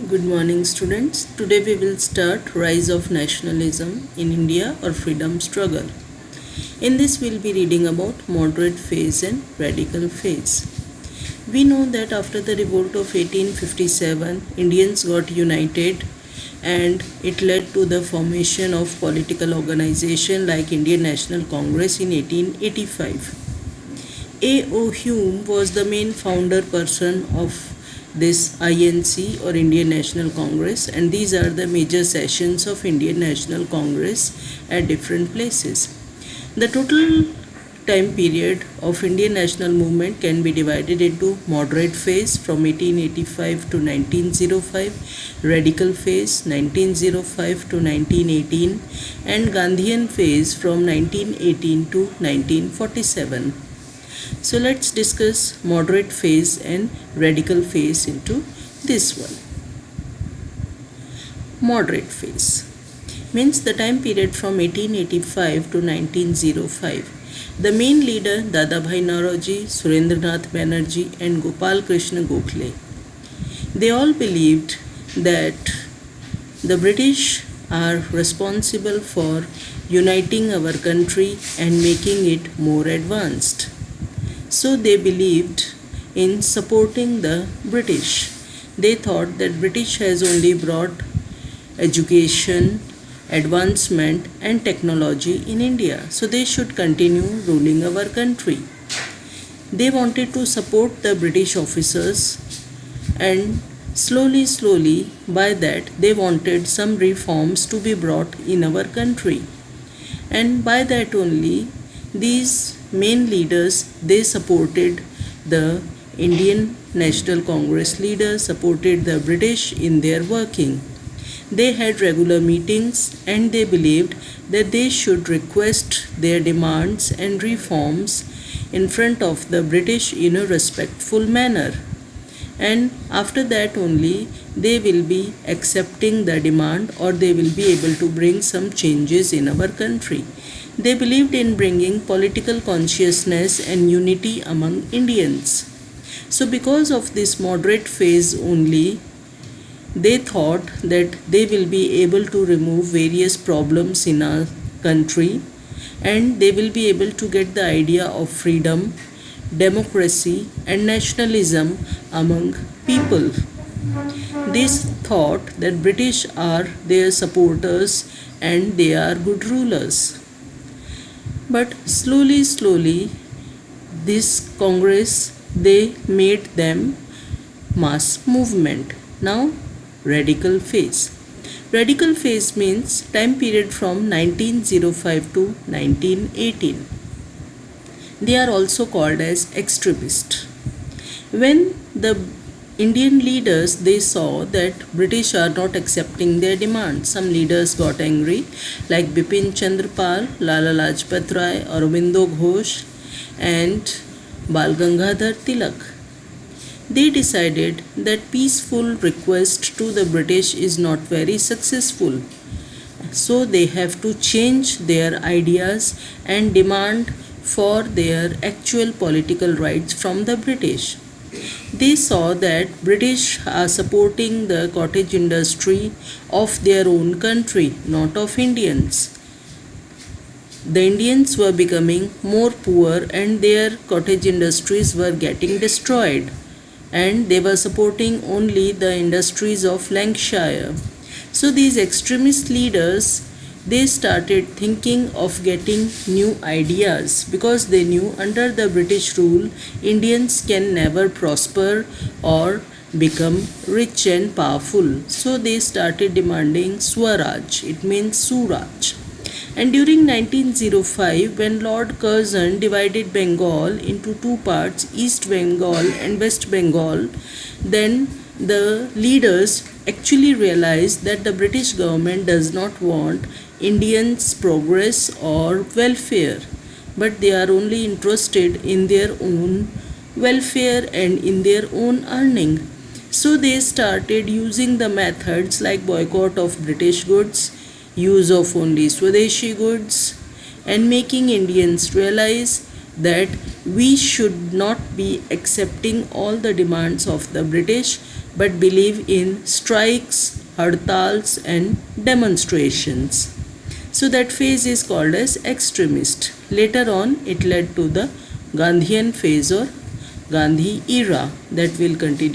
Good morning, students. Today we will start Rise of Nationalism in India or Freedom Struggle. In this, we'll be reading about moderate phase and radical phase. We know that after the revolt of 1857, Indians got united and it led to the formation of political organization like Indian National Congress in 1885. A.O. Hume was the main founder person of this INC or Indian National Congress, and these are the major sessions of Indian National Congress at different places. The total time period of Indian national movement can be divided into moderate phase from 1885 to 1905, radical phase 1905 to 1918, and Gandhian phase from 1918 to 1947. So let's discuss moderate phase and radical phase into this one. Moderate phase means the time period from 1885 to 1905. The main leader Dadabhai Naoroji, Surendranath Banerjee and Gopal Krishna Gokhale. They all believed that the British are responsible for uniting our country and making it more advanced. So they believed in supporting the British. They thought that British has only brought education, advancement and technology in India. So they should continue ruling our country. They wanted to support the British officers, and slowly by that they wanted some reforms to be brought in our country. And by that only these main leaders, they supported the Indian National Congress leaders, supported the British in their working. They had regular meetings and they believed that they should request their demands and reforms in front of the British in a respectful manner. And after that only they will be accepting the demand, or they will be able to bring some changes in our country. They believed in bringing political consciousness and unity among Indians. So because of this moderate phase only, they thought that they will be able to remove various problems in our country, and they will be able to get the idea of freedom, democracy and nationalism among people. They thought that British are their supporters and they are good rulers. But slowly this Congress, they made them mass movement. Now radical phase. Radical phase means time period from 1905 to 1918. They are also called as extremist. When the Indian leaders, they saw that British are not accepting their demands, some leaders got angry like Bipin Chandra Pal, Lala Lajpat Rai, Aurobindo Ghosh and Bal Gangadhar Tilak. They decided that peaceful request to the British is not very successful. So they have to change their ideas and demand for their actual political rights from the British. They saw that British are supporting the cottage industry of their own country, not of Indians. The Indians were becoming more poor and their cottage industries were getting destroyed, and they were supporting only the industries of Lancashire. So these extremist leaders, they started thinking of getting new ideas, because they knew under the British rule Indians can never prosper or become rich and powerful. So they started demanding Swaraj, it means Suraj. And during 1905, when Lord Curzon divided Bengal into two parts, East Bengal and West Bengal, then the leaders actually realized that the British government does not want Indians' progress or welfare, but they are only interested in their own welfare and in their own earning. So they started using the methods like boycott of British goods, use of only Swadeshi goods, and making Indians realize that we should not be accepting all the demands of the British, but believe in strikes, hartals, and demonstrations. So that phase is called as extremist. Later on, it led to the Gandhian phase or Gandhi era that will continue